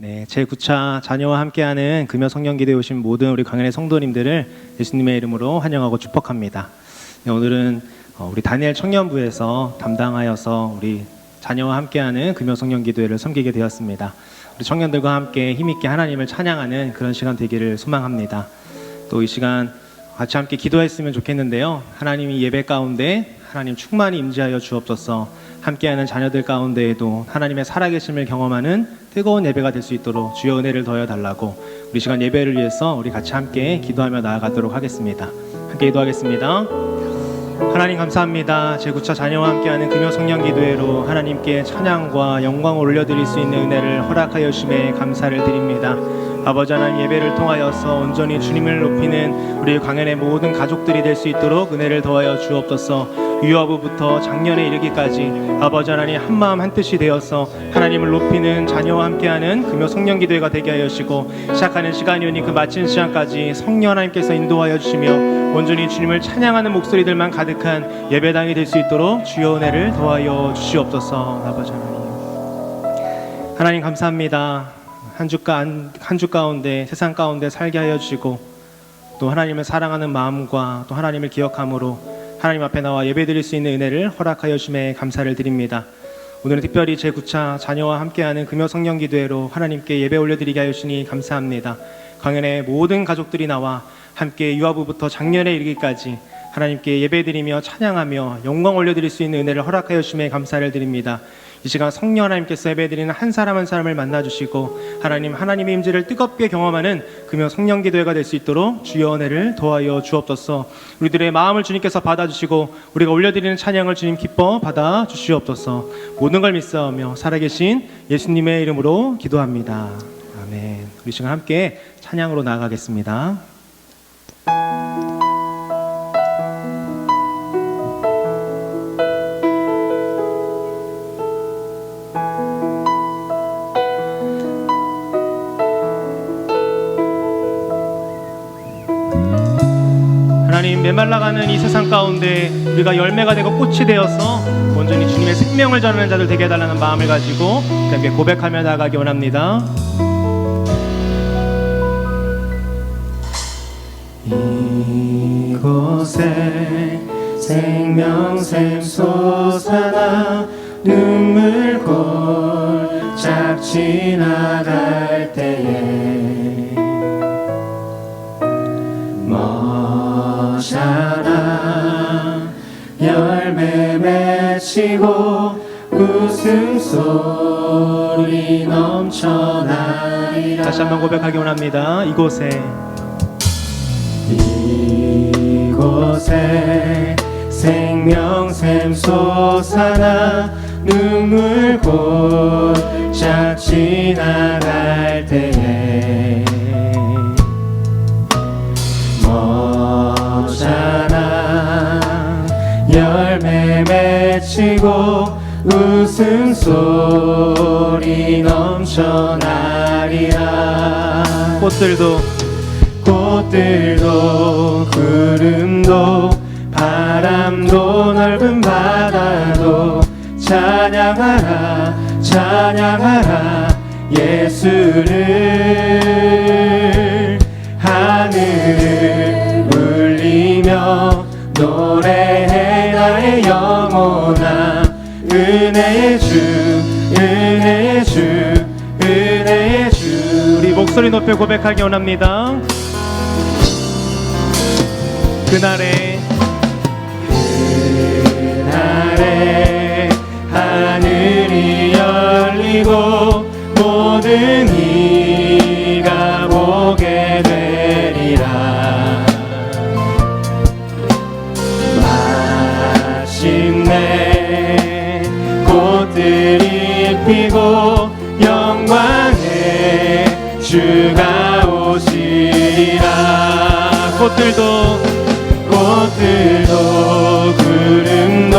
네, 제9차 자녀와 함께하는 금요 성령기도에 오신 모든 우리 광연의 성도님들을 예수님의 이름으로 환영하고 축복합니다. 네, 오늘은 우리 다니엘 청년부에서 담당하여서 우리 자녀와 함께하는 금요 성령기도회를 섬기게 되었습니다. 우리 청년들과 함께 힘있게 하나님을 찬양하는 그런 시간 되기를 소망합니다. 또 이 시간 같이 함께 기도했으면 좋겠는데요. 하나님이 예배 가운데 하나님 충만히 임재하여 주옵소서. 함께하는 자녀들 가운데에도 하나님의 살아계심을 경험하는 뜨거운 예배가 될 수 있도록 주여 은혜를 더하여 달라고 우리 시간 예배를 위해서 우리 같이 함께 기도하며 나아가도록 하겠습니다. 함께 기도하겠습니다. 하나님 감사합니다. 제9차 자녀와 함께하는 금요 성령기도회로 하나님께 찬양과 영광을 올려드릴 수 있는 은혜를 허락하여 주심에 감사를 드립니다. 아버지 하나님, 예배를 통하여서 온전히 주님을 높이는 우리 광연의 모든 가족들이 될 수 있도록 은혜를 더하여 주옵소서. 유아부부터 작년에 이르기까지 아버지 하나님 한마음 한뜻이 되어서 하나님을 높이는 자녀와 함께하는 금요 성령기도회가 되게 하여 주시고, 시작하는 시간이오니 그 마치는 시간까지 성령 하나님께서 인도하여 주시며 온전히 주님을 찬양하는 목소리들만 가득한 예배당이 될 수 있도록 주여 은혜를 더하여 주시옵소서. 아버지 하나님 감사합니다. 한 주 가운데 세상 가운데 살게 하여 주시고, 또 하나님을 사랑하는 마음과 또 하나님을 기억함으로 하나님 앞에 나와 예배드릴 수 있는 은혜를 허락하여 주심에 감사를 드립니다. 오늘은 특별히 제9차 자녀와 함께하는 금요 성령기도회로 하나님께 예배 올려드리게 하여 주시니 감사합니다. 광연의 모든 가족들이 나와 함께 유아부부터 작년에 이르기까지 하나님께 예배드리며 찬양하며 영광 올려드릴 수 있는 은혜를 허락하여 주심에 감사를 드립니다. 이 시간 성령 하나님께서 예배드리는 한 사람 한 사람을 만나주시고 하나님의 임재를 뜨겁게 경험하는 금요 성령기도회가 될 수 있도록 주여 은혜를 도하여 주옵소서. 우리들의 마음을 주님께서 받아주시고 우리가 올려드리는 찬양을 주님 기뻐 받아주시옵소서. 모든 걸 믿사오며 살아계신 예수님의 이름으로 기도합니다. 아멘. 우리 시간 함께 찬양으로 나아가겠습니다. 하나님, 메말라가는 이 세상 가운데 우리가 열매가 되고 꽃이 되어서 온전히 주님의 생명을 전하는 자들 되게 해달라는 마음을 가지고 함께 고백하며 나아가기 원합니다. 이곳에 생명샘 솟아나 눈물 골짝 지나갈 때에 머샤나 열매 맺히고 웃음소리 넘쳐나리라. 다시 한번 고백하기 원합니다. 이곳에 생명샘 솟아나 눈물 골짝 지나갈 때에 머자나 열매 맺히고 웃음소리 넘쳐나리라. 꽃들도 구름도 바람도 넓은 바다도 찬양하라 찬양하라 예수를. 하늘을 울리며 노래해 나의 영혼아. 은혜의 주 은혜의 주 은혜의 주. 우리 목소리 높여 고백하기 원합니다. 그날에 하늘이 열리고 모든 이가 보게 되리라. 마침내 꽃들이 피고 영광의 주가 오시리라. 꽃들도 구름도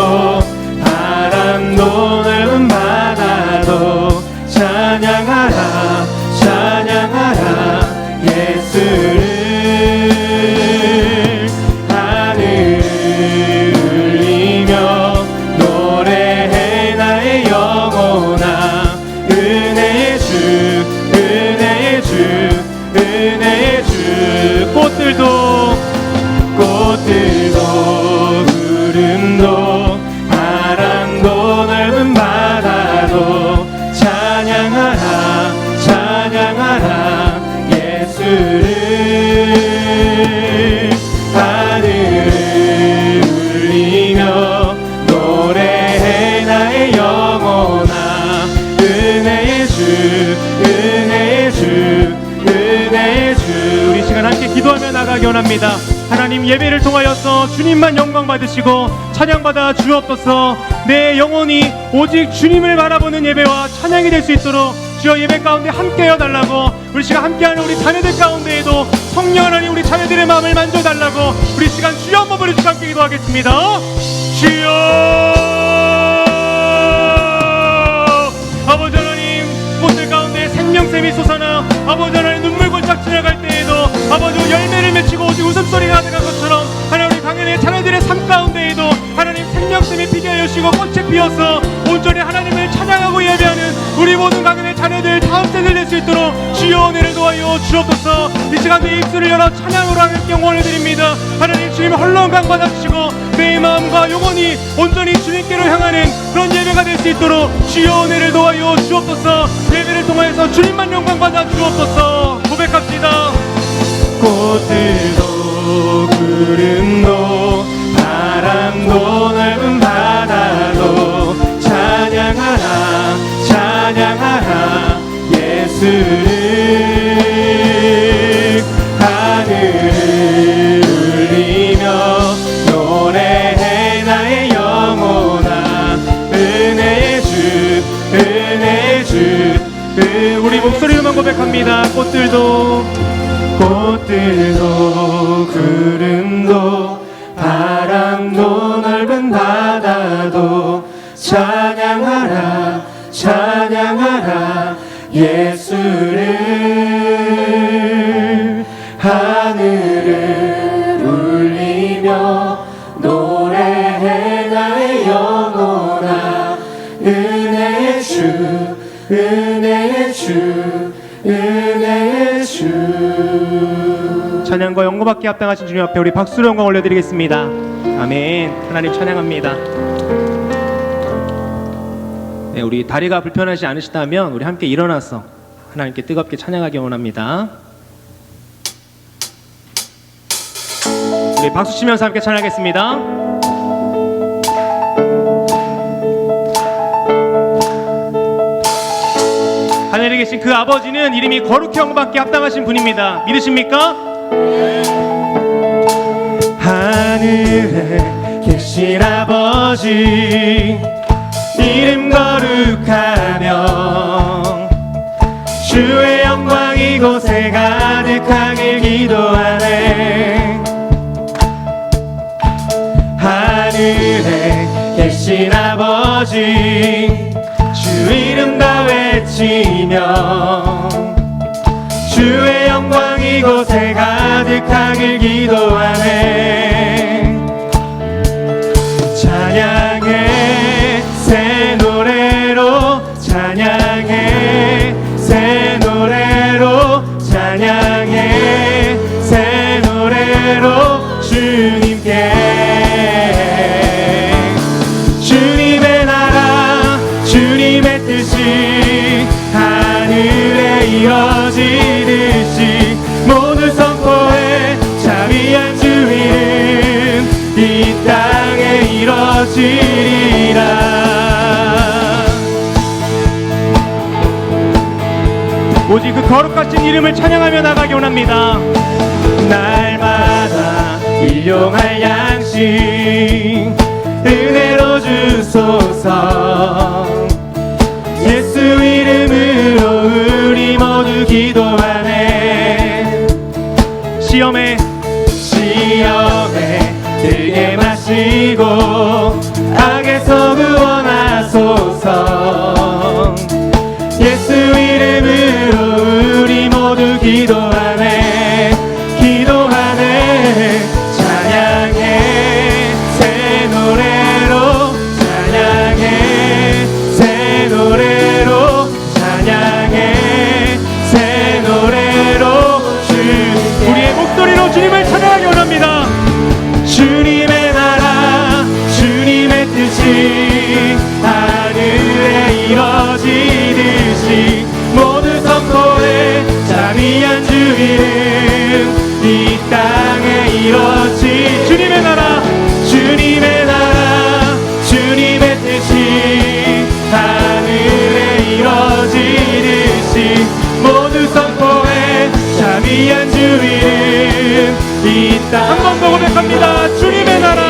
바람도 넓은 바다도 찬양하라 찬양하라 예수를. 하늘을 울리며 노래해 나의 영혼아. 은혜의 주 나가기 원합니다. 하나님, 예배를 통하여서 주님만 영광 받으시고 찬양받아 주옵소서. 내 영혼이 오직 주님을 바라보는 예배와 찬양이 될 수 있도록 주여 예배 가운데 함께여 달라고, 우리 시간 함께하는 우리 자녀들 가운데에도 성령 하나님 우리 자녀들의 마음을 만져달라고 우리 시간 주여 한번 부르시고 함께 기도하겠습니다. 주여. 아버지 하나님, 꽃들 가운데 생명샘이 솟아나 아버지 하나님 눈물 골짝 지나갈 때에도 아버지 열매를 맺히고 오직 웃음소리가 가득한 것처럼 하나님 우리 강연의 자녀들의 삶 가운데에도 하나님 생명샘이 피게 하여 주시고 꽃이 피어서 온전히 하나님을 찬양하고 예배하는 우리 모든 강연의 자녀들 다음 세대를 낼 수 있도록 주여 은혜를 도와여 주옵소서. 이 시간 내 입술을 열어 찬양으로 함께 원해 드립니다. 하나님, 주님 홀로 강 받아주시고 내 마음과 영혼이 온전히 주님께로 향하는 그런 예배가 될 수 있도록 주여 은혜를 도와여 주옵소서. 예배를 통하여서 주님만 영광 받아 주옵소서. 고백합시다. 꽃들도 구름도 바람도 넓은 바다도 찬양하라 찬양하라 예수를. 하늘을 울리며 노래해 나의 영혼아 은혜의 주 은혜의 주. 우리 목소리로만 고백합니다. 꽃들도 구름도 바람도 넓은 바다도 찬양하라 찬양하라 예수를. 하늘을 울리며 노래해 나의 영혼아 은혜의 주 은혜의 주 은혜의 주. 찬양과 영광받기 합당하신 주님 앞에 우리 박수로 영광 올려드리겠습니다. 아멘. 하나님 찬양합니다. 네, 우리 다리가 불편하지 않으시다면 우리 함께 일어나서 하나님께 뜨겁게 찬양하기 원합니다. 우리 박수 치면서 함께 찬양하겠습니다. 하늘에 계신 그 아버지는 이름이 거룩히 영광받기 합당하신 분입니다. 믿으십니까? 하늘에 계신 아버지 이름 거룩하며 주의 영광 이곳에 가득하길 기도하네. 하늘에 계신 아버지 주 이름 다 외치며 주의 영광 이곳에 가득하길 기도하네. 찬양해 새 노래로 찬양해 새 노래로 찬양해 새 노래로 주님께. 주님의 나라 주님의 뜻이 하늘에 이뤄지듯이 모두 선포해 자비한 주 이름 이 땅에 이뤄지리라. 오직 그 거룩하신 이름을 찬양하며 나가기 원합니다. 날마다 일용할 양식 은혜로 주소서. 예수 이름으로 우리 모두 기도하네. 시험에 들게 마시고 악에서 구원하소서. 예수 이름으로 우리 모두 기도하네. 기도하네. 찬양해 새 노래로 찬양해 새 노래로 찬양해 새 노래로 우리의 목소리로 주님을 찬양하기 원합니다. 주님의 나라 주님의 뜻이 하늘에 이 땅 한 번 더 고백합니다. 주님의 나라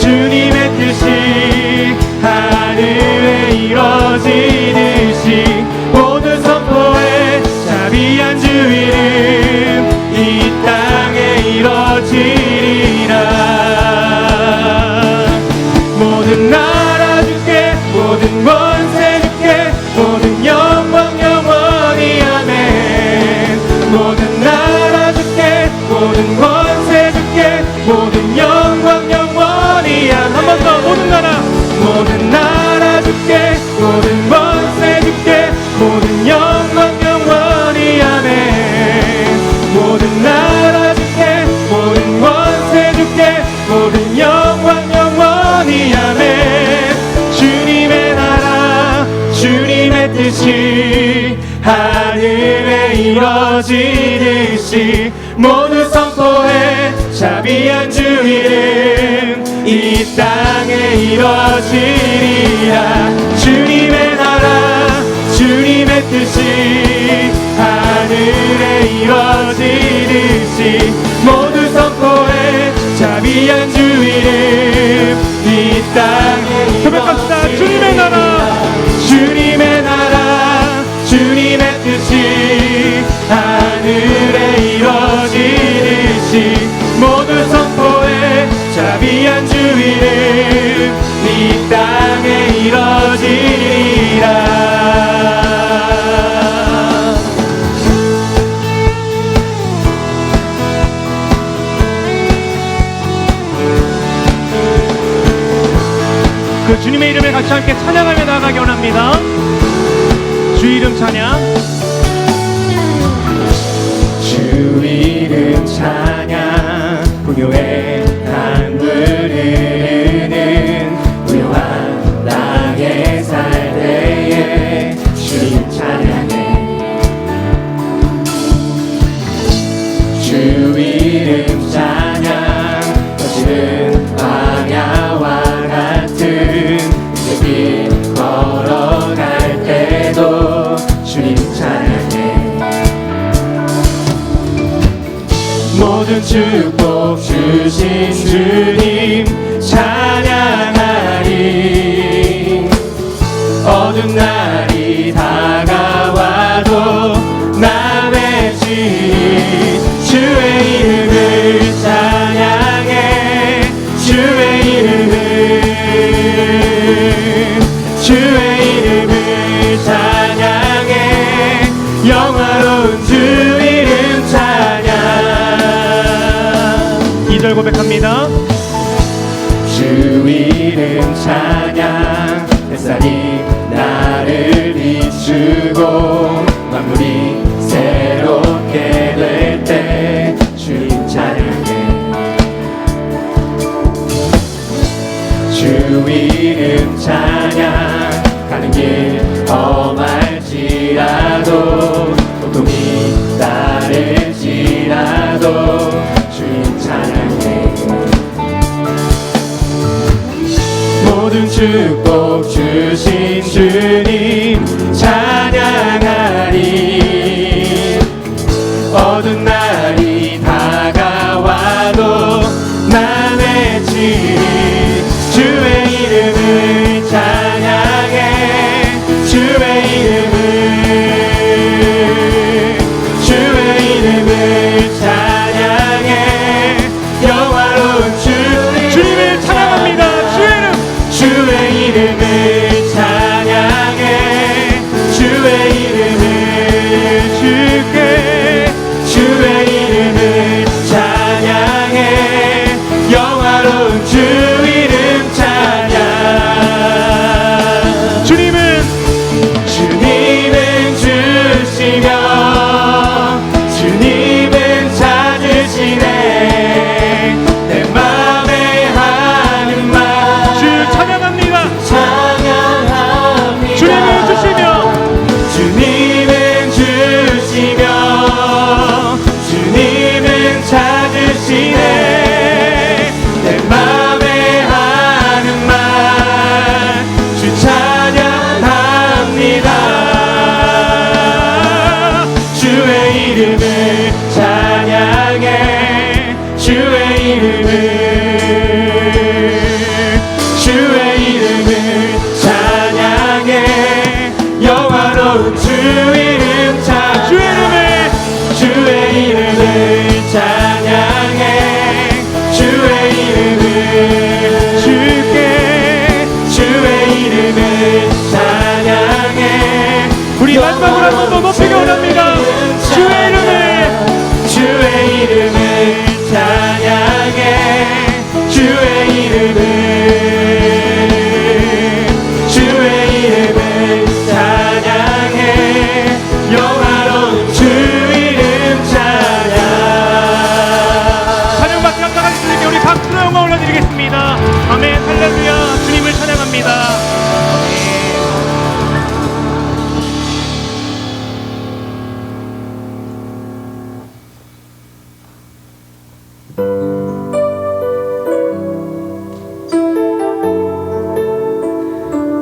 주님의 뜻이 하늘에 이뤄지듯이 모두 선포해 자비한 주 이름 이 땅에 이뤄지리라. 모든 나라 주께 모든 권세 주께 모든 영광 영원히 아멘. 모든 나라 주께 모든 권세 주께 모든 영광 영원히 아멘. 한 번 더 모든 나라 주께 모든 권세 주께 모든 영광 영원히 아멘. 모든 나라 주께 모든 권세 주께 모든 영광 영원히 아멘. 주님의 나라 주님의 뜻이 하늘에 이뤄지듯이 모두 선포해 자비한 주 이름 이 땅에 이뤄지리라. 주님의 나라 주님의 뜻이 하늘에 이뤄지듯이 모두 선포해 자비한 주 이름 이 땅에 고백합시다. 주님의 나라 주님의 뜻이 하늘에 이뤄지듯이 모두 선포해 자비한 주 이름 이 땅에 이뤄지리라. 그 주님의 이름을 같이 함께 찬양하며 나아가기 원합니다. 주 이름 찬양 주 이름 찬양 풍요의 강물 흐르는 무료한 땅에 살 때에 주님 찬양해. 주 이름 찬양 거칠은 광야와 같은 길 걸어갈 때도 주님 찬양해. 모든 축복 주신 주님 찬양하리. 어두운 날이 다가와도 남의 지 주의 이름을 찬양해. 주의 이름을 찬양해. 영화로운 주 이름 찬양. 2절 고백합니다. 주 이름 찬양 햇살이 나를 비추고 만물이 새롭게 될 때 주님 찬양해. 주 이름 찬양 가는 길 험할지라도 고통이 따를지라도 주님 찬양해. 모든 축복 주신 주님 찬양하리. 어두운 날이 다가와도 남의 지 주의 이름을 찬양해. 주의 이름을 찬양해. 영화로운 주님을 찬양합니다. 주의 이름을 찬양해. 주의 이름을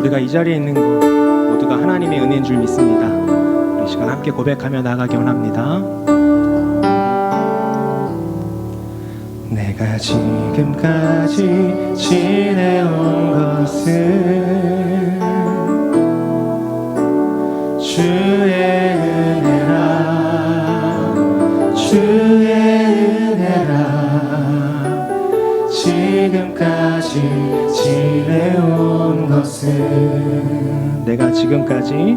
우리가 이 자리에 있는 것 모두가 하나님의 은혜인 줄 믿습니다. 우리 시간 함께 고백하며 나가기 원합니다. 내가 지금까지 지내온 것은 주의 은혜라, 주의 은혜라. 지금까지 지내온 것은 내가 지금까지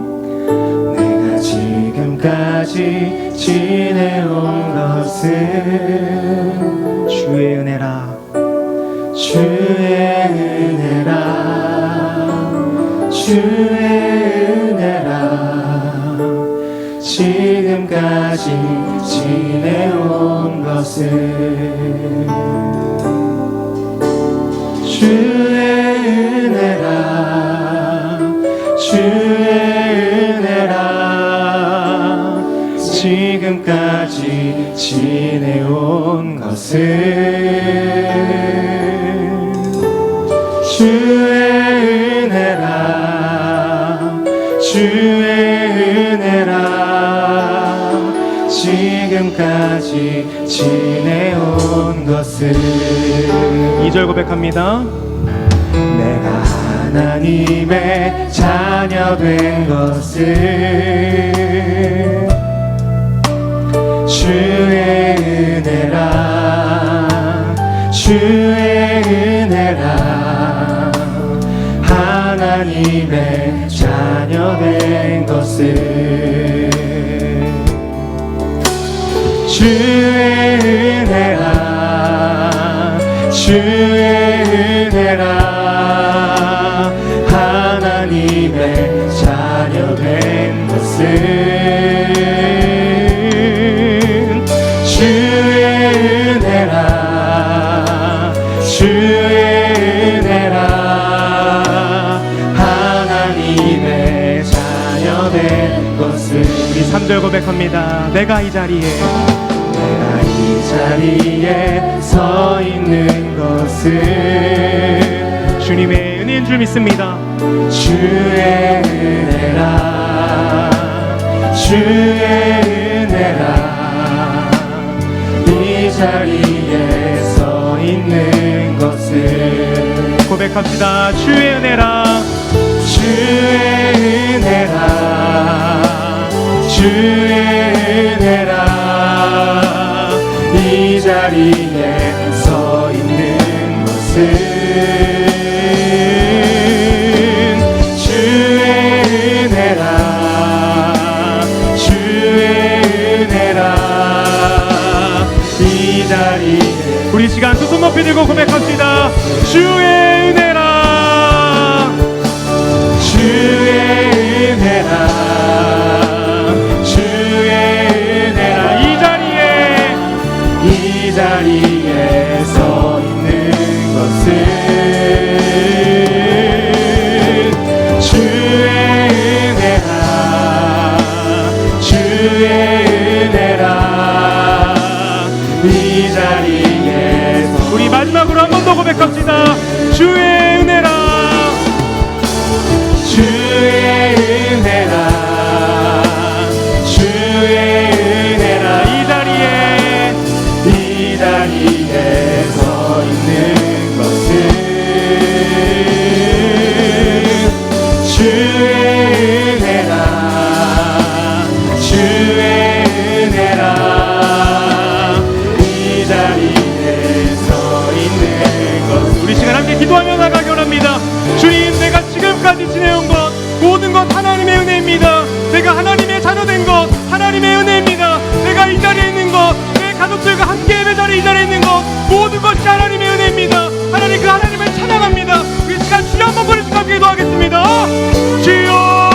지내온 것은 주의 은혜라, 주의 은혜라, 주의 은혜라. 지금까지 지내온 것은 주의 은혜라, 주의 은혜라. 지금까지 지내온 것은 주의 은혜라, 주의 은혜라. 지금까지 지내온 것은 2절 고백합니다. 내가 하나님의 자녀 된 것은 주의 은혜라, 주의 은혜라. 하나님의 자녀 된 것은 주의 은혜라, 주의 은혜라. 하나님의 자녀 된 것은 주의 은혜라, 주의 은혜라. 하나님의 자녀 된 것은 우리 3절 고백합니다. 내가 이 자리에 서 있는 것은 주님의 은혜인 줄 믿습니다. 주의 은혜라, 주의 은혜라. 이 자리에 서 있는 것은 고백합시다. 주의 은혜라, 주의 은혜라, 주의 은혜라. 이 자리에 서 있는 것은 주의 은혜라, 주의 은혜라. 이 자리에 우리 시간 두 손 높이 들고 고백합시다. 주의 은혜라, 주의 은혜라, 주의 은혜라. 이 자리에 서 있는 것은 주의 은혜라, 주의 은혜라. 이 자리에서 우리 마지막으로 한 번 더 고백합시다. 주의 은혜라, 주의 은혜라, 주의 은혜라. 이 자리에 서 있는 것은 주의 은혜라, 주의 은혜라. 이 자리에 서 있는 것 우리 시간 함께 기도하며 나가기 원합니다. 주님, 내가 지금까지 지내온 것 모든 것 하나님의 은혜입니다. 내가 하나님의 자녀 된 것 하나님의 은혜입니다. 내가 이 자리에 있는 것, 가족들과 함께 예배 자리에 이 자리에 있는 것 모든 것이 하나님의 은혜입니다. 하나님, 그 하나님을 찬양합니다. 우리 시간 주여 한번 부르시고 함께 기도하겠습니다. 주여,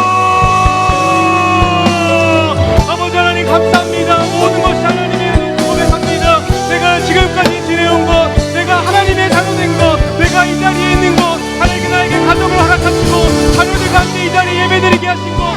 아버지 하나님 감사합니다. 모든 것이 하나님의 은혜를 고백합니다. 내가 지금까지 지내온 것, 내가 하나님의 자녀 된 것, 내가 이 자리에 있는 것, 하나님께 나에게 가족을 허락하시고 자녀들과 함께 이 자리에 예배드리게 하신 것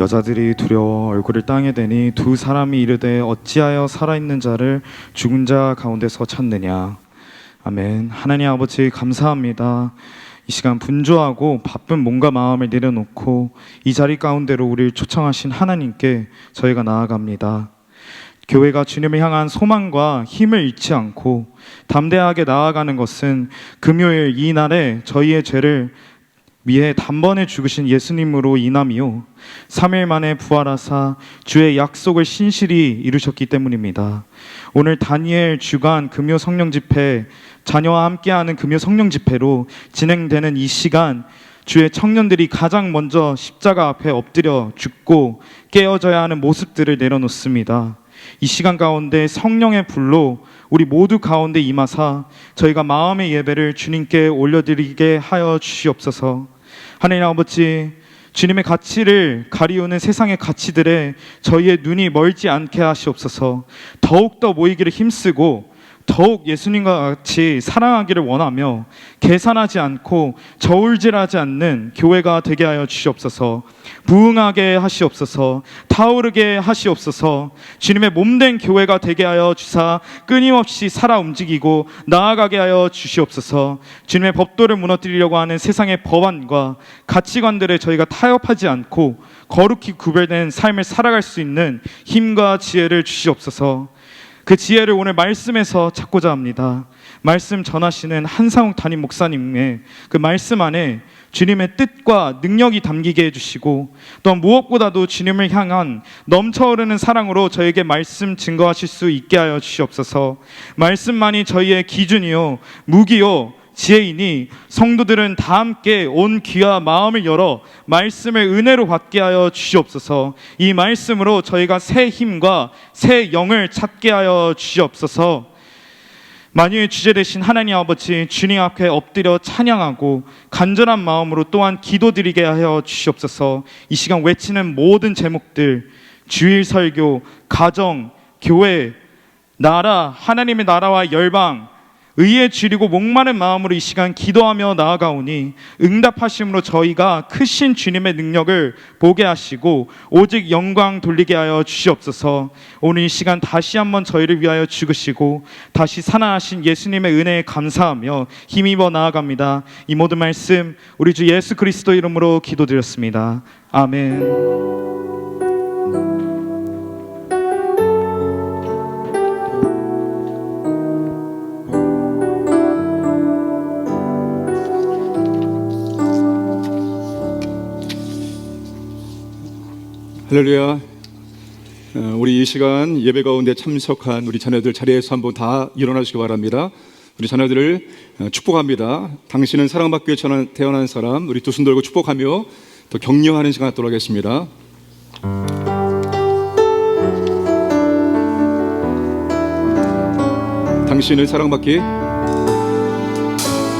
여자들이 두려워 얼굴을 땅에 대니 두 사람이 이르되 어찌하여 살아있는 자를 죽은 자 가운데서 찾느냐. 아멘. 하나님 아버지 감사합니다. 이 시간 분주하고 바쁜 몸과 마음을 내려놓고 이 자리 가운데로 우리를 초청하신 하나님께 저희가 나아갑니다. 교회가 주님을 향한 소망과 힘을 잃지 않고 담대하게 나아가는 것은 금요일 이 날에 저희의 죄를 위해 단번에 죽으신 예수님으로 인함이요 3일 만에 부활하사 주의 약속을 신실히 이루셨기 때문입니다. 오늘 다니엘 주간 금요 성령 집회, 자녀와 함께하는 금요 성령 집회로 진행되는 이 시간, 주의 청년들이 가장 먼저 십자가 앞에 엎드려 죽고 깨어져야 하는 모습들을 내려놓습니다. 이 시간 가운데 성령의 불로 우리 모두 가운데 임하사 저희가 마음의 예배를 주님께 올려드리게 하여 주시옵소서. 하나님 아버지, 주님의 가치를 가리우는 세상의 가치들에 저희의 눈이 멀지 않게 하시옵소서. 더욱더 모이기를 힘쓰고 더욱 예수님과 같이 사랑하기를 원하며 계산하지 않고 저울질하지 않는 교회가 되게 하여 주시옵소서. 부흥하게 하시옵소서. 타오르게 하시옵소서. 주님의 몸된 교회가 되게 하여 주사 끊임없이 살아 움직이고 나아가게 하여 주시옵소서. 주님의 법도를 무너뜨리려고 하는 세상의 법안과 가치관들에 저희가 타협하지 않고 거룩히 구별된 삶을 살아갈 수 있는 힘과 지혜를 주시옵소서. 그 지혜를 오늘 말씀에서 찾고자 합니다. 말씀 전하시는 한상욱 담임 목사님의 그 말씀 안에 주님의 뜻과 능력이 담기게 해주시고 또한 무엇보다도 주님을 향한 넘쳐흐르는 사랑으로 저에게 말씀 증거하실 수 있게 하여 주시옵소서. 말씀만이 저희의 기준이요 무기요 지혜이니 성도들은 다 함께 온 귀와 마음을 열어 말씀을 은혜로 받게 하여 주시옵소서. 이 말씀으로 저희가 새 힘과 새 영을 찾게 하여 주시옵소서. 만유의 주제 되신 하나님 아버지, 주님 앞에 엎드려 찬양하고 간절한 마음으로 또한 기도드리게 하여 주시옵소서. 이 시간 외치는 모든 제목들, 주일 설교, 가정, 교회, 나라, 하나님의 나라와 열방, 의에 줄이고 목마른 마음으로 이 시간 기도하며 나아가오니 응답하심으로 저희가 크신 주님의 능력을 보게 하시고 오직 영광 돌리게 하여 주시옵소서. 오늘 이 시간 다시 한번 저희를 위하여 죽으시고 다시 살아나신 예수님의 은혜에 감사하며 힘입어 나아갑니다. 이 모든 말씀 우리 주 예수 그리스도 이름으로 기도드렸습니다. 아멘. 할렐루야. 우리 이 시간 예배 가운데 참석한 우리 자녀들 자리에서 한번 다 일어나시기 바랍니다. 우리 자녀들을 축복합니다. 당신은 사랑받기 위해 태어난 사람, 우리 두 손 들고 축복하며 더 격려하는 시간 갖도록 하겠습니다. 당신을 사랑받기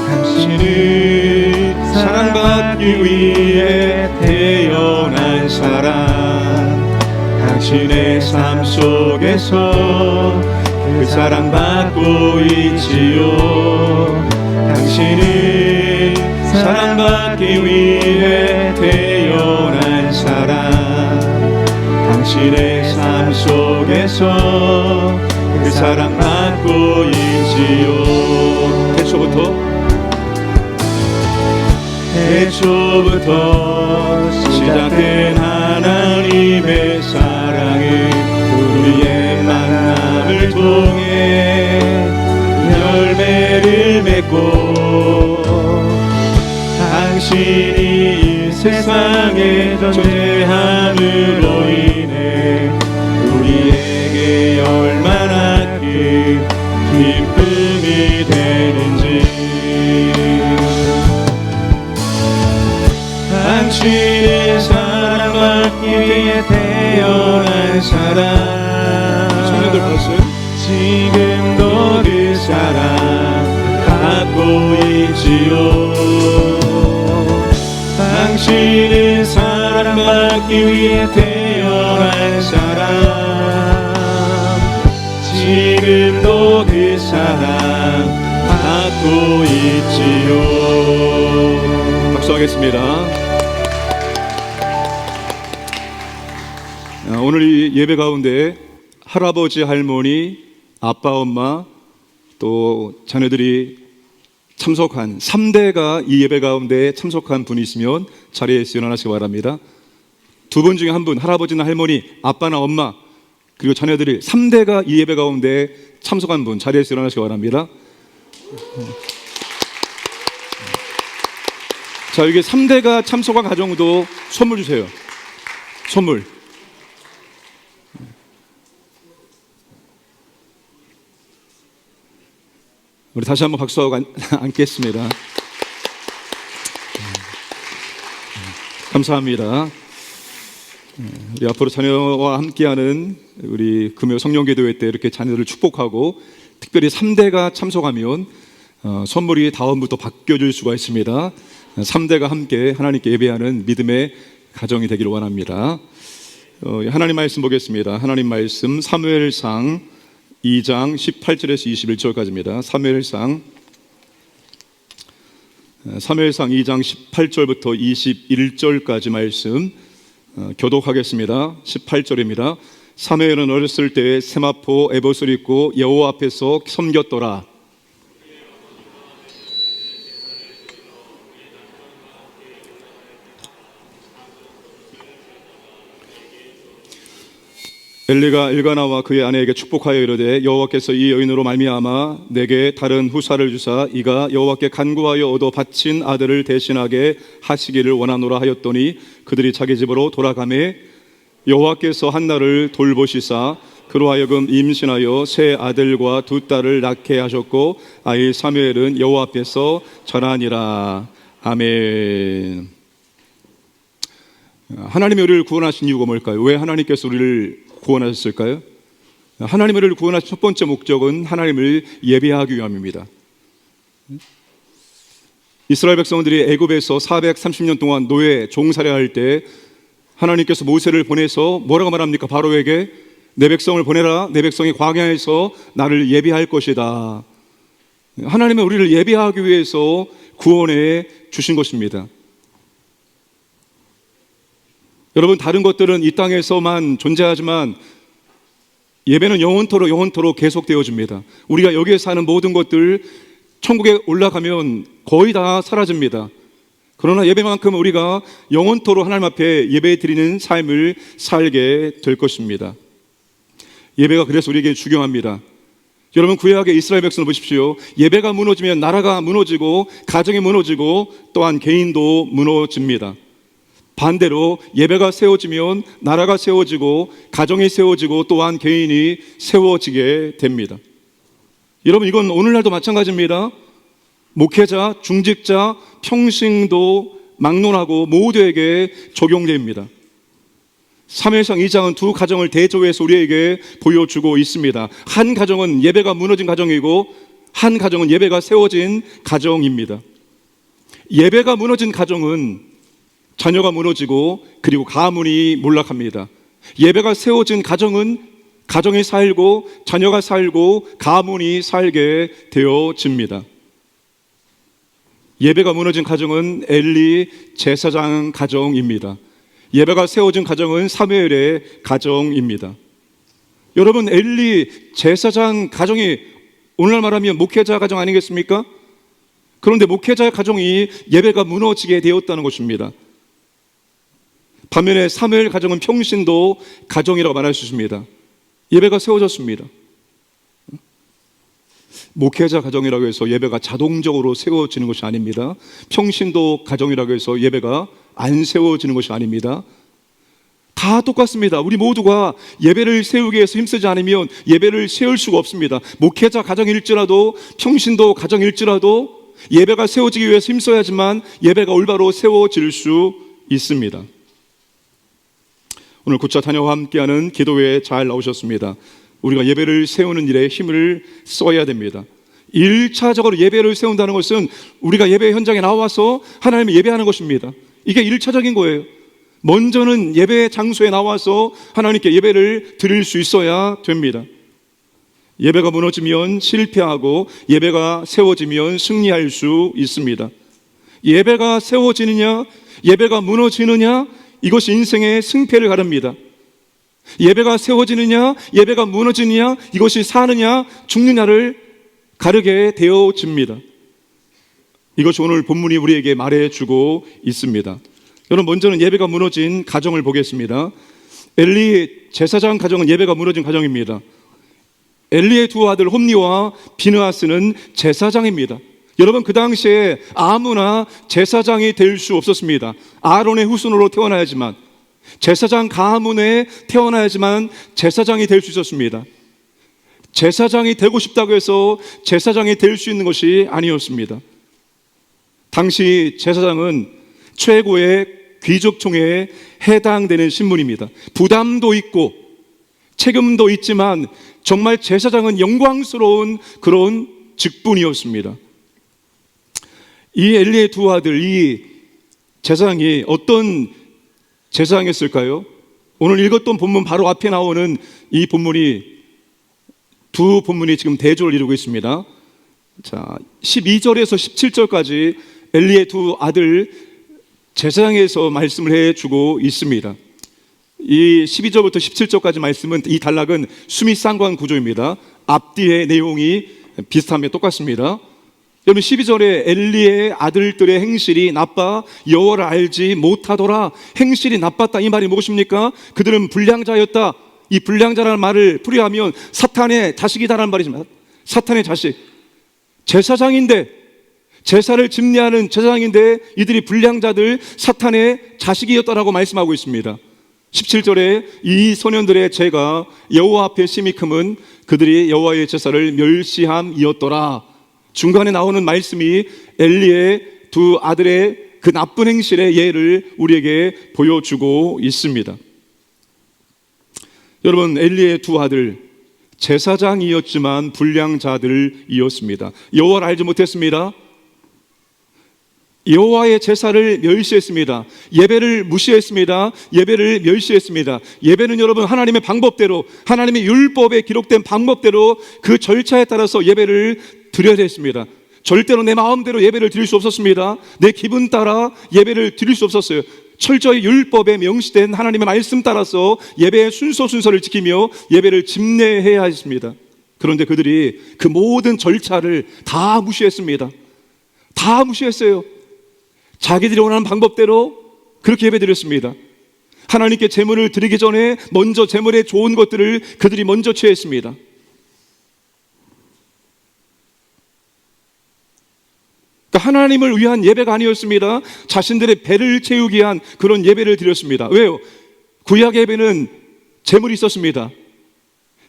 당신을 사랑받기 위해 태어난 사람, 당신의 삶 속에서 그 사랑받고 있지요. 당신을 사랑받기 위해 태어난 사람, 당신의 삶 속에서 그 사랑받고 있지요. 태초부터 시작된 하나님의 사랑은 우리의 만남을 통해 열매를 맺고 당신이 이 세상에 존재함으로 인해 우리에게 얼마나 큰 기쁨이 되는지. 당신의 사랑받기 위해 태어난 사람, 청년들 벌써 지금도 그 사랑 받고 있지요. 당신은 사랑받기 위해 태어난 사람, 지금도 그 사랑 받고 있지요. 박수하겠습니다. 오늘 이 예배 가운데 할아버지, 할머니, 아빠, 엄마 또 자녀들이 참석한 3대가 이 예배 가운데 참석한 분이 있으면 자리에서 일어나시기 바랍니다. 두 분 중에 한 분, 할아버지나 할머니, 아빠나 엄마 그리고 자녀들이 3대가 이 예배 가운데 참석한 분 자리에서 일어나시기 바랍니다. 자, 여기 3대가 참석한 가정도 선물 주세요. 선물. 우리 다시 한번 박수하고 앉겠습니다. 감사합니다. 우리 앞으로 자녀와 함께하는 우리 금요 성령기도회 때 이렇게 자녀들을 축복하고 특별히 3대가 참석하면 선물이 다음부터 바뀌어질 수가 있습니다. 3대가 함께 하나님께 예배하는 믿음의 가정이 되기를 원합니다. 하나님 말씀 보겠습니다. 하나님 말씀 사무엘상 2장 18절에서 21절까지입니다. 사무엘상 2장 18절부터 21절까지 말씀 교독하겠습니다. 18절입니다. 사무엘은 어렸을 때에 세마포 에봇을 입고 여호와 앞에서 섬겼더라. 엘리가 일가나와 그의 아내에게 축복하여 이르되 여호와께서 이 여인으로 말미암아 내게 다른 후사를 주사 이가 여호와께 간구하여 얻어 바친 아들을 대신하게 하시기를 원하노라 하였더니 그들이 자기 집으로 돌아가매 여호와께서 한나를 돌보시사 그로 하여금 임신하여 세 아들과 두 딸을 낳게 하셨고 아이 사무엘은 여호와 앞에서 자라니라. 아멘. 하나님이 우리를 구원하신 이유가 뭘까요? 왜 하나님께서 우리를 구원하셨을까요? 하나님이 우리를 구원하신 첫 번째 목적은 하나님을 예배하기 위함입니다. 이스라엘 백성들이 애굽에서 430년 동안 노예 종살이할 때 하나님께서 모세를 보내서 뭐라고 말합니까? 바로에게 내 백성을 보내라. 내 백성이 광야에서 나를 예배할 것이다. 하나님은 우리를 예배하기 위해서 구원해 주신 것입니다. 여러분, 다른 것들은 이 땅에서만 존재하지만 예배는 영원토록 계속되어집니다. 우리가 여기에서 하는 모든 것들 천국에 올라가면 거의 다 사라집니다. 그러나 예배만큼 우리가 영원토록 하나님 앞에 예배드리는 삶을 살게 될 것입니다. 예배가 그래서 우리에게 중요합니다. 여러분, 구약의 이스라엘 백성을 보십시오. 예배가 무너지면 나라가 무너지고 가정이 무너지고 또한 개인도 무너집니다. 반대로 예배가 세워지면 나라가 세워지고 가정이 세워지고 또한 개인이 세워지게 됩니다. 여러분, 이건 오늘날도 마찬가지입니다. 목회자, 중직자, 평신도, 막론하고 모두에게 적용됩니다. 사무엘상 2장은 두 가정을 대조해서 우리에게 보여주고 있습니다. 한 가정은 예배가 무너진 가정이고 한 가정은 예배가 세워진 가정입니다. 예배가 무너진 가정은 자녀가 무너지고 그리고 가문이 몰락합니다. 예배가 세워진 가정은 가정이 살고 자녀가 살고 가문이 살게 되어집니다. 예배가 무너진 가정은 엘리 제사장 가정입니다. 예배가 세워진 가정은 사무엘의 가정입니다. 여러분, 엘리 제사장 가정이 오늘날 말하면 목회자 가정 아니겠습니까? 그런데 목회자 가정이 예배가 무너지게 되었다는 것입니다. 반면에 사무엘 가정은 평신도 가정이라고 말할 수 있습니다. 예배가 세워졌습니다. 목회자 가정이라고 해서 예배가 자동적으로 세워지는 것이 아닙니다. 평신도 가정이라고 해서 예배가 안 세워지는 것이 아닙니다. 다 똑같습니다. 우리 모두가 예배를 세우기 위해서 힘쓰지 않으면 예배를 세울 수가 없습니다. 목회자 가정일지라도 평신도 가정일지라도 예배가 세워지기 위해서 힘써야지만 예배가 올바로 세워질 수 있습니다. 오늘 구차 자녀와 함께하는 기도회에 잘 나오셨습니다. 우리가 예배를 세우는 일에 힘을 써야 됩니다. 1차적으로 예배를 세운다는 것은 우리가 예배 현장에 나와서 하나님을 예배하는 것입니다. 이게 1차적인 거예요. 먼저는 예배 장소에 나와서 하나님께 예배를 드릴 수 있어야 됩니다. 예배가 무너지면 실패하고 예배가 세워지면 승리할 수 있습니다. 예배가 세워지느냐 예배가 무너지느냐, 이것이 인생의 승패를 가릅니다. 예배가 세워지느냐, 예배가 무너지느냐, 이것이 사느냐, 죽느냐를 가르게 되어집니다. 이것이 오늘 본문이 우리에게 말해주고 있습니다. 여러분, 먼저는 예배가 무너진 가정을 보겠습니다. 엘리 제사장 가정은 예배가 무너진 가정입니다. 엘리의 두 아들 홈니와 비느하스는 제사장입니다. 여러분, 그 당시에 아무나 제사장이 될 수 없었습니다. 아론의 후손으로 태어나야지만, 제사장 가문에 태어나야지만 제사장이 될 수 있었습니다. 제사장이 되고 싶다고 해서 제사장이 될 수 있는 것이 아니었습니다. 당시 제사장은 최고의 귀족총회에 해당되는 신분입니다. 부담도 있고 책임도 있지만 정말 제사장은 영광스러운 그런 직분이었습니다. 이 엘리의 두 아들, 이 제사장이 어떤 제사장이었을까요? 오늘 읽었던 본문 바로 앞에 나오는 이 본문이, 두 본문이 지금 대조를 이루고 있습니다. 자, 12절에서 17절까지 엘리의 두 아들 제사장에서 말씀을 해주고 있습니다. 이 12절부터 17절까지 말씀은, 이 단락은 수미상관 구조입니다. 앞뒤의 내용이 비슷하며 똑같습니다. 여러분, 12절에 엘리의 아들들의 행실이 나빠 여호와를 알지 못하더라. 행실이 나빴다, 이 말이 무엇입니까? 그들은 불량자였다. 이 불량자라는 말을 풀이하면 사탄의 자식이다라는 말이지만, 사탄의 자식, 제사장인데, 제사를 집례하는 제사장인데 이들이 불량자들, 사탄의 자식이었다라고 말씀하고 있습니다. 17절에 이 소년들의 죄가 여호와 앞에 심히 크면 그들이 여호와의 제사를 멸시함이었더라. 중간에 나오는 말씀이 엘리의 두 아들의 그 나쁜 행실의 예를 우리에게 보여주고 있습니다. 여러분, 엘리의 두 아들 제사장이었지만 불량자들이었습니다. 여호와를 알지 못했습니다. 여호와의 제사를 멸시했습니다. 예배를 무시했습니다. 예배를 멸시했습니다. 예배는 여러분, 하나님의 방법대로, 하나님의 율법에 기록된 방법대로 그 절차에 따라서 예배를 드려야 했습니다. 절대로 내 마음대로 예배를 드릴 수 없었습니다. 내 기분 따라 예배를 드릴 수 없었어요. 철저히 율법에 명시된 하나님의 말씀 따라서 예배의 순서를 지키며 예배를 집례해야 했습니다. 그런데 그들이 그 모든 절차를 다 무시했습니다. 다 무시했어요. 자기들이 원하는 방법대로 그렇게 예배드렸습니다. 하나님께 제물을 드리기 전에 먼저 제물에 좋은 것들을 그들이 먼저 취했습니다. 그러니까 하나님을 위한 예배가 아니었습니다. 자신들의 배를 채우기 위한 그런 예배를 드렸습니다. 왜요? 구약 예배는 제물이 있었습니다.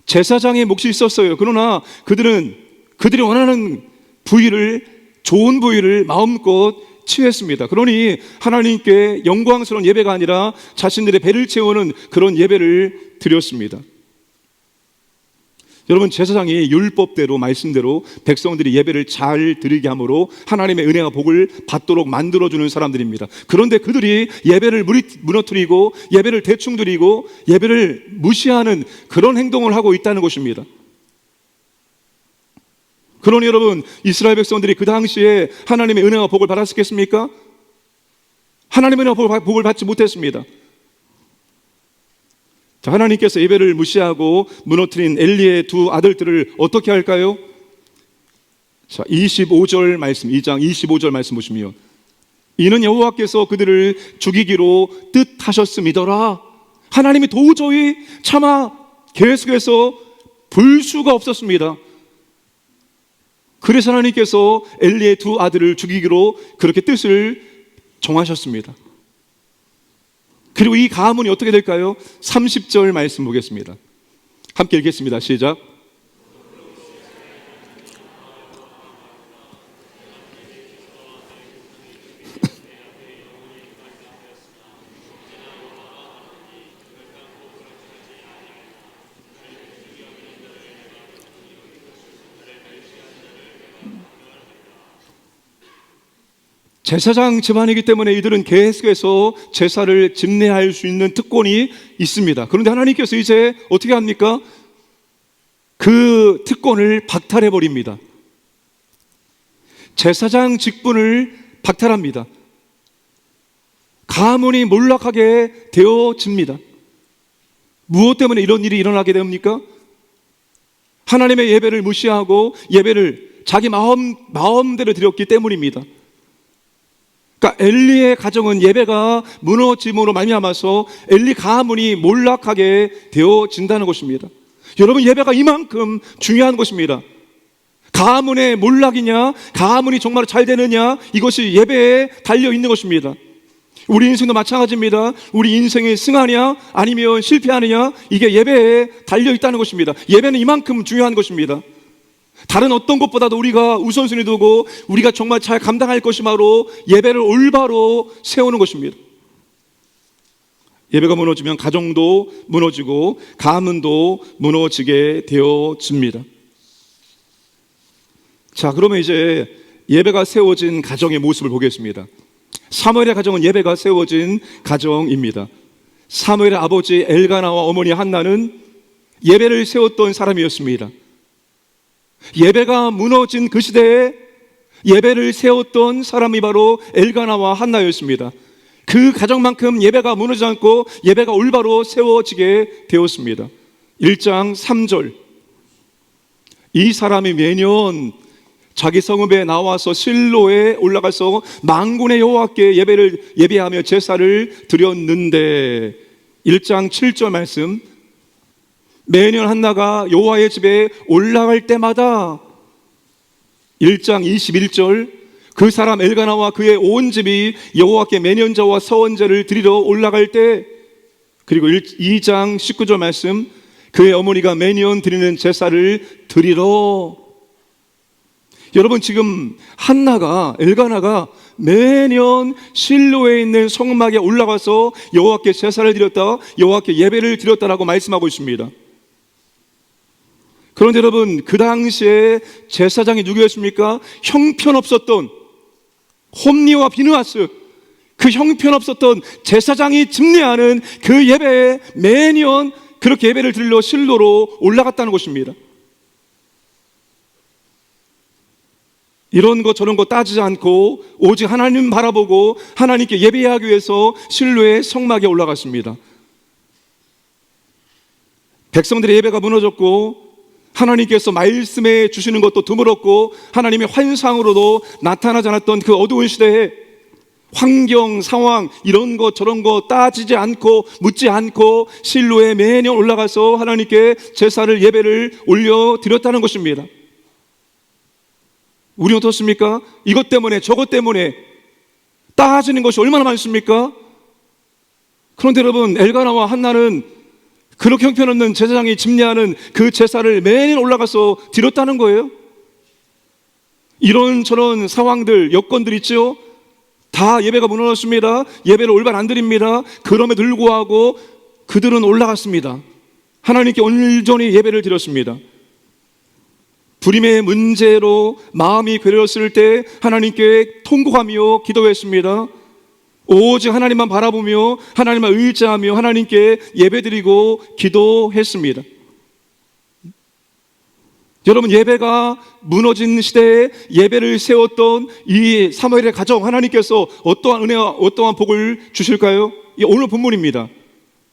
제사장의 몫이 있었어요. 그러나 그들은 그들이 원하는 부위를, 좋은 부위를 마음껏 취했습니다. 그러니 하나님께 영광스러운 예배가 아니라 자신들의 배를 채우는 그런 예배를 드렸습니다. 여러분, 제사장이 율법대로, 말씀대로 백성들이 예배를 잘 드리게 함으로 하나님의 은혜와 복을 받도록 만들어주는 사람들입니다. 그런데 그들이 예배를 무너뜨리고 예배를 대충 드리고 예배를 무시하는 그런 행동을 하고 있다는 것입니다. 그러니 여러분, 이스라엘 백성들이 그 당시에 하나님의 은혜와 복을 받았겠습니까? 하나님의 은혜와 복을 받지 못했습니다. 자, 하나님께서 예배를 무시하고 무너뜨린 엘리의 두 아들들을 어떻게 할까요? 자, 25절 말씀, 2장 25절 말씀 보시면, 이는 여호와께서 그들을 죽이기로 뜻하셨음이더라. 하나님이 도저히 차마 계속해서 볼 수가 없었습니다. 그래서 하나님께서 엘리의 두 아들을 죽이기로 그렇게 뜻을 정하셨습니다. 그리고 이 가문이 어떻게 될까요? 30절 말씀 보겠습니다. 함께 읽겠습니다. 시작. 제사장 집안이기 때문에 이들은 계속해서 제사를 집례할 수 있는 특권이 있습니다. 그런데 하나님께서 이제 어떻게 합니까? 그 특권을 박탈해 버립니다. 제사장 직분을 박탈합니다. 가문이 몰락하게 되어집니다. 무엇 때문에 이런 일이 일어나게 됩니까? 하나님의 예배를 무시하고 예배를 자기 마음대로 드렸기 때문입니다. 그러니까 엘리의 가정은 예배가 무너짐으로 말미암아서 엘리 가문이 몰락하게 되어진다는 것입니다. 여러분, 예배가 이만큼 중요한 것입니다. 가문의 몰락이냐, 가문이 정말 잘 되느냐, 이것이 예배에 달려 있는 것입니다. 우리 인생도 마찬가지입니다. 우리 인생이 승하냐 아니면 실패하느냐, 이게 예배에 달려 있다는 것입니다. 예배는 이만큼 중요한 것입니다. 다른 어떤 것보다도 우리가 우선순위 두고 우리가 정말 잘 감당할 것이 바로 예배를 올바로 세우는 것입니다. 예배가 무너지면 가정도 무너지고 가문도 무너지게 되어집니다. 자, 그러면 이제 예배가 세워진 가정의 모습을 보겠습니다. 사무엘의 가정은 예배가 세워진 가정입니다. 사무엘의 아버지 엘가나와 어머니 한나는 예배를 세웠던 사람이었습니다. 예배가 무너진 그 시대에 예배를 세웠던 사람이 바로 엘가나와 한나였습니다. 그 가정만큼 예배가 무너지지 않고 예배가 올바로 세워지게 되었습니다. 1장 3절, 이 사람이 매년 자기 성읍에 나와서 실로에 올라가서 만군의 여호와께 예배하며 제사를 드렸는데, 1장 7절 말씀, 매년 한나가 여호와의 집에 올라갈 때마다, 1장 21절, 그 사람 엘가나와 그의 온 집이 여호와께 매년제와 서원제를 드리러 올라갈 때, 그리고 2장 19절 말씀, 그의 어머니가 매년 드리는 제사를 드리러. 여러분, 지금 한나가, 엘가나가 매년 실로에 있는 성막에 올라가서 여호와께 제사를 드렸다, 여호와께 예배를 드렸다라고 말씀하고 있습니다. 그런데 여러분, 그 당시에 제사장이 누구였습니까? 형편없었던 홈리와 비느하스, 그 형편없었던 제사장이 집례하는 그 예배에 매년 그렇게 예배를 드리러 실로로 올라갔다는 것입니다. 이런 것 저런 것 따지지 않고 오직 하나님 바라보고 하나님께 예배하기 위해서 실로의 성막에 올라갔습니다. 백성들의 예배가 무너졌고 하나님께서 말씀해 주시는 것도 드물었고 하나님의 환상으로도 나타나지 않았던 그 어두운 시대에 환경, 상황, 이런 것 저런 것 따지지 않고 묻지 않고 실로에 매년 올라가서 하나님께 제사를, 예배를 올려드렸다는 것입니다. 우리는 어떻습니까? 이것 때문에 저것 때문에 따지는 것이 얼마나 많습니까? 그런데 여러분, 엘가나와 한나는 그렇게 형편없는 제사장이 집례하는 그 제사를 매년 올라가서 드렸다는 거예요. 이런저런 상황들, 여건들 있죠? 다 예배가 무너졌습니다. 예배를 올바로 안 드립니다. 그럼에도 불구하고 그들은 올라갔습니다. 하나님께 온전히 예배를 드렸습니다. 불임의 문제로 마음이 괴로웠을 때 하나님께 통곡하며 기도했습니다. 오직 하나님만 바라보며 하나님만 의지하며 하나님께 예배드리고 기도했습니다. 여러분, 예배가 무너진 시대에 예배를 세웠던 이 사무엘의 가정, 하나님께서 어떠한 은혜와 어떠한 복을 주실까요? 오늘 본문입니다.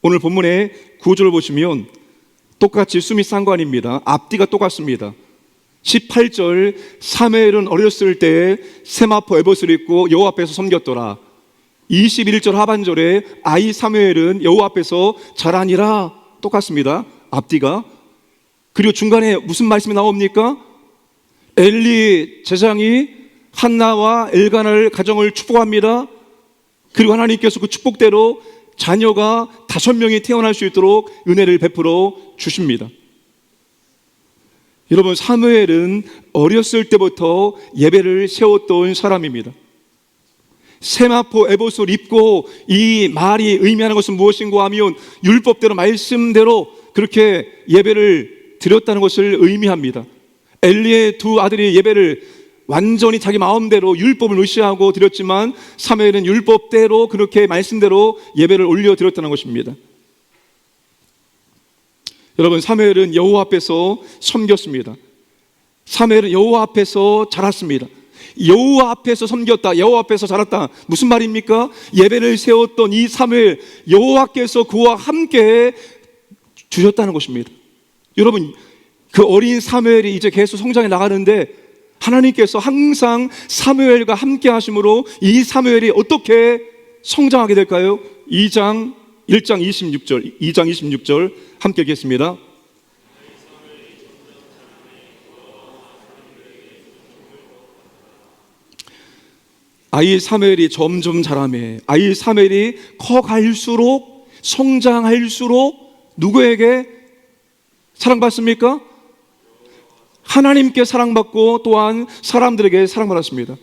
오늘 본문의 구절을 보시면 똑같이 수미 상관입니다. 앞뒤가 똑같습니다. 18절, 사무엘은 어렸을 때 세마포 에봇을 입고 여호와 앞에서 섬겼더라. 21절 하반절에 아이 사무엘은 여호와 앞에서 자라니라. 똑같습니다. 앞뒤가. 그리고 중간에 무슨 말씀이 나옵니까? 엘리 제사장이 한나와 엘가나를 가정을 축복합니다. 그리고 하나님께서 그 축복대로 자녀가 5명이 태어날 수 있도록 은혜를 베풀어 주십니다. 여러분, 사무엘은 어렸을 때부터 예배를 세웠던 사람입니다. 세마포 에봇을 입고 이 말이 의미하는 것은 무엇인가 하면 율법대로, 말씀대로 그렇게 예배를 드렸다는 것을 의미합니다. 엘리의 두 아들이 예배를 완전히 자기 마음대로 율법을 무시하고 드렸지만 사무엘은 율법대로 그렇게 말씀대로 예배를 올려드렸다는 것입니다. 여러분, 사무엘은 여호와 앞에서 섬겼습니다. 사무엘은 여호와 앞에서 자랐습니다. 여호와 앞에서 섬겼다, 여호와 앞에서 자랐다, 무슨 말입니까? 예배를 세웠던 이 사무엘, 여호와께서 그와 함께 주셨다는 것입니다. 여러분, 그 어린 사무엘이 이제 계속 성장해 나가는데 하나님께서 항상 사무엘과 함께 하심으로 이 사무엘이 어떻게 성장하게 될까요? 1장 26절 함께 읽겠습니다. 아이 사무엘이 점점 자라매 아이 사무엘이 커갈수록 성장할수록 누구에게 사랑받습니까? 하나님께 사랑받고 또한 사람들에게 사랑받았습니다.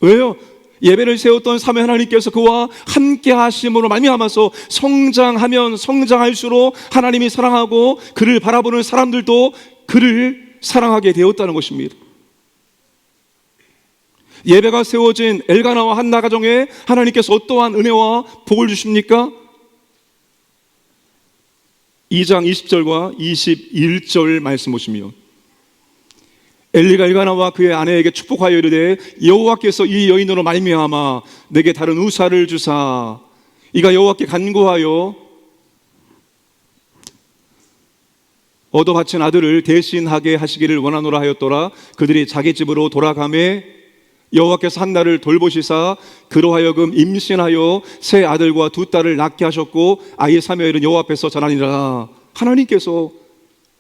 왜요? 예배를 세웠던 사무엘 하나님께서 그와 함께 하심으로 말미암아서 성장하면 성장할수록 하나님이 사랑하고 그를 바라보는 사람들도 그를 사랑하게 되었다는 것입니다. 예배가 세워진 엘가나와 한나 가정에 하나님께서 어떠한 은혜와 복을 주십니까? 2장 20절과 21절 말씀 보시면 엘리가 엘가나와 그의 아내에게 축복하여 이르되 여호와께서 이 여인으로 말미암아 내게 다른 우사를 주사 이가 여호와께 간구하여 얻어 바친 아들을 대신하게 하시기를 원하노라 하였더라. 그들이 자기 집으로 돌아가매 여호와께서 한나를 돌보시사 그로 하여금 임신하여 세 아들과 두 딸을 낳게 하셨고 아이 사무엘은 여호와 앞에서 자라니라. 하나님께서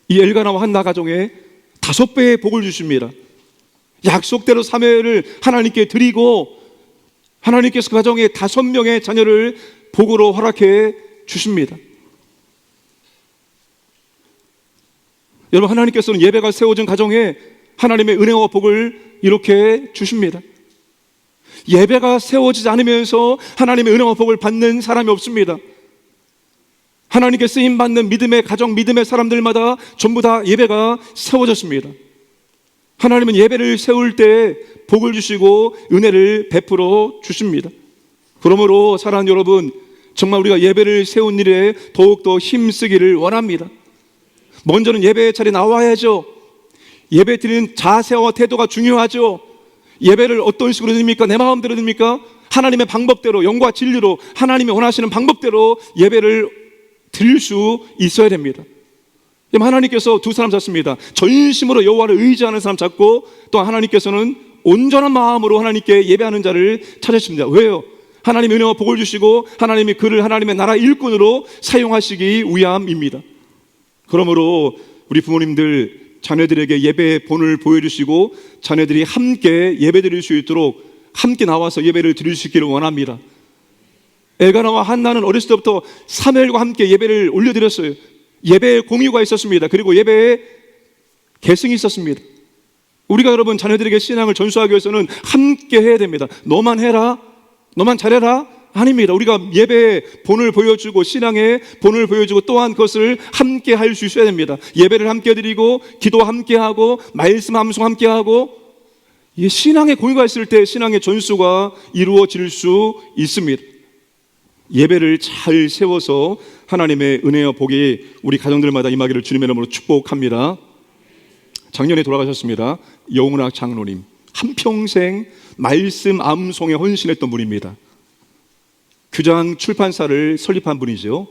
이 엘가나와 한나 가정에 5배의 복을 주십니다. 약속대로 사무엘을 하나님께 드리고 하나님께서 그 가정에 5명의 자녀를 복으로 허락해 주십니다. 여러분, 하나님께서는 예배가 세워진 가정에 하나님의 은혜와 복을 이렇게 주십니다. 예배가 세워지지 않으면서 하나님의 은혜와 복을 받는 사람이 없습니다. 하나님께 쓰임받는 믿음의 가정, 믿음의 사람들마다 전부 다 예배가 세워졌습니다. 하나님은 예배를 세울 때 복을 주시고 은혜를 베풀어 주십니다. 그러므로 사랑하는 여러분, 정말 우리가 예배를 세운 일에 더욱더 힘쓰기를 원합니다. 먼저는 예배의 자리에 나와야죠. 예배 드리는 자세와 태도가 중요하죠. 예배를 어떤 식으로 드립니까? 내 마음대로 드립니까? 하나님의 방법대로, 영과 진리로 하나님이 원하시는 방법대로 예배를 드릴 수 있어야 됩니다. 하나님께서 두 사람 잡습니다. 전심으로 여호와를 의지하는 사람 잡고 또 하나님께서는 온전한 마음으로 하나님께 예배하는 자를 찾으십니다. 왜요? 하나님의 은혜와 복을 주시고 하나님이 그를 하나님의 나라 일꾼으로 사용하시기 위함입니다. 그러므로 우리 부모님들 자녀들에게 예배의 본을 보여주시고 자녀들이 함께 예배 드릴 수 있도록 함께 나와서 예배를 드릴 수 있기를 원합니다. 엘가나와 한나는 어렸을 때부터 사무엘과 함께 예배를 올려드렸어요. 예배의 공유가 있었습니다. 그리고 예배에 계승이 있었습니다. 우리가 여러분 자녀들에게 신앙을 전수하기 위해서는 함께 해야 됩니다. 너만 해라, 너만 잘해라 아닙니다. 우리가 예배의 본을 보여주고 신앙의 본을 보여주고 또한 그것을 함께 할 수 있어야 됩니다. 예배를 함께 드리고 기도 함께 하고 말씀 함송 함께 하고 이 신앙의 공유가 있을 때 신앙의 전수가 이루어질 수 있습니다. 예배를 잘 세워서 하나님의 은혜와 복이 우리 가정들마다 임하기를 주님의 이름으로 축복합니다. 작년에 돌아가셨습니다. 여운학 장로님, 한평생 말씀 암송에 헌신했던 분입니다. 규장 출판사를 설립한 분이죠.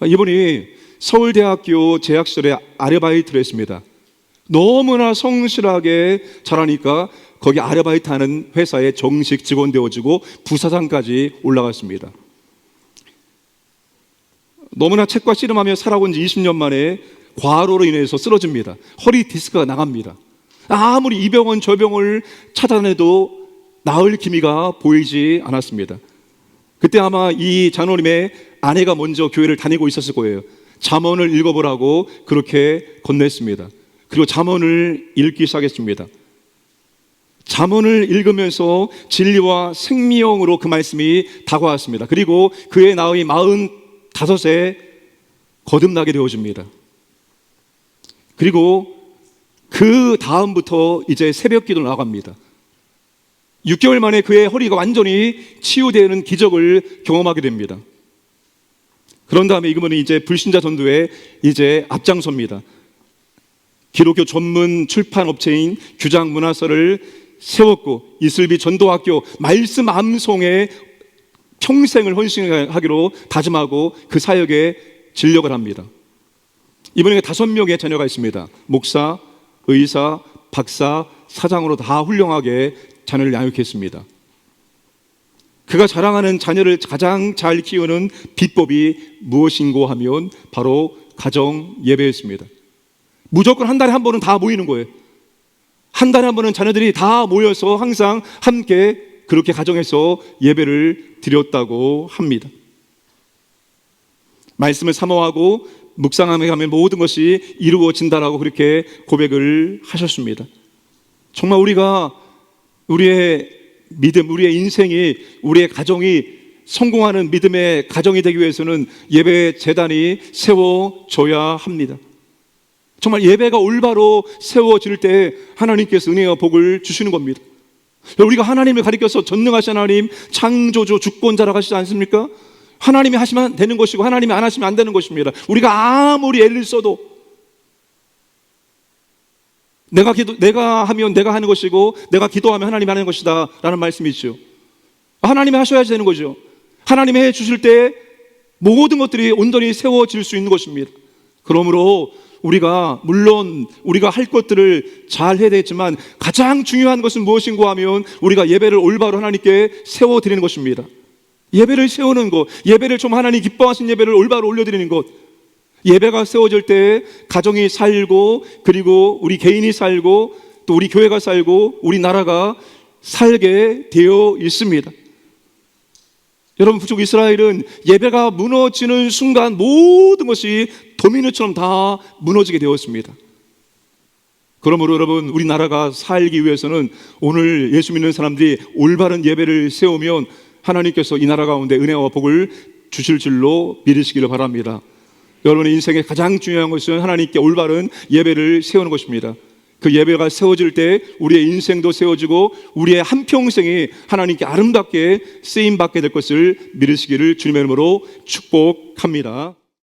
이분이 서울대학교 재학 시절에 아르바이트를 했습니다. 너무나 성실하게 잘하니까 거기 아르바이트하는 회사에 정식 직원 되어지고 부사장까지 올라갔습니다. 너무나 책과 씨름하며 살아온 지 20년 만에 과로로 인해서 쓰러집니다. 허리 디스크가 나갑니다. 아무리 이 병원 저 병을 찾아내도 나을 기미가 보이지 않았습니다. 그때 아마 이 장로님의 아내가 먼저 교회를 다니고 있었을 거예요. 잠언을 읽어보라고 그렇게 건넸습니다. 그리고 잠언을 읽기 시작했습니다. 잠언을 읽으면서 진리와 생명으로 그 말씀이 다가왔습니다. 그리고 그의 나이 45에 거듭나게 되어집니다. 그리고 그 다음부터 이제 새벽 기도를 나갑니다. 6개월 만에 그의 허리가 완전히 치유되는 기적을 경험하게 됩니다. 그런 다음에 이분은 이제 불신자 전도에 이제 앞장섭니다. 기독교 전문 출판 업체인 규장 문화서를 세웠고 이슬비 전도학교 말씀 암송에 평생을 헌신하기로 다짐하고 그 사역에 진력을 합니다. 이번에 5명의 자녀가 있습니다. 목사, 의사, 박사, 사장으로 다 훌륭하게 자녀를 양육했습니다. 그가 자랑하는 자녀를 가장 잘 키우는 비법이 무엇인고 하면 바로 가정 예배였습니다. 무조건 한 달에 한 번은 다 모이는 거예요. 한 달에 한 번은 자녀들이 다 모여서 항상 함께 그렇게 가정에서 예배를 드렸다고 합니다. 말씀을 사모하고 묵상함에 가면 모든 것이 이루어진다라고 그렇게 고백을 하셨습니다. 정말 우리가 우리의 믿음, 우리의 인생이, 우리의 가정이 성공하는 믿음의 가정이 되기 위해서는 예배 제단이 세워져야 합니다. 정말 예배가 올바로 세워질 때 하나님께서 은혜와 복을 주시는 겁니다. 우리가 하나님을 가리켜서 전능하신 하나님, 창조주, 주권자라고 하시지 않습니까? 하나님이 하시면 되는 것이고 하나님이 안 하시면 안 되는 것입니다. 우리가 아무리 애를 써도 내가 하면 내가 하는 것이고 내가 기도하면 하나님이 하는 것이다 라는 말씀이죠. 하나님이 하셔야지 되는 거죠. 하나님이 해주실 때 모든 것들이 온전히 세워질 수 있는 것입니다. 그러므로 우리가 물론 우리가 할 것들을 잘 해야 되겠지만 가장 중요한 것은 무엇인가 하면 우리가 예배를 올바로 하나님께 세워드리는 것입니다. 예배를 세우는 것, 예배를 좀 하나님 기뻐하신 예배를 올바로 올려드리는 것. 예배가 세워질 때 가정이 살고 그리고 우리 개인이 살고 또 우리 교회가 살고 우리 나라가 살게 되어 있습니다. 여러분, 북쪽 이스라엘은 예배가 무너지는 순간 모든 것이 도미노처럼 다 무너지게 되었습니다. 그러므로 여러분, 우리나라가 살기 위해서는 오늘 예수 믿는 사람들이 올바른 예배를 세우면 하나님께서 이 나라 가운데 은혜와 복을 주실 줄로 믿으시기를 바랍니다. 여러분의 인생의 가장 중요한 것은 하나님께 올바른 예배를 세우는 것입니다. 그 예배가 세워질 때 우리의 인생도 세워지고 우리의 한평생이 하나님께 아름답게 쓰임받게 될 것을 믿으시기를 주님의 이름으로 축복합니다.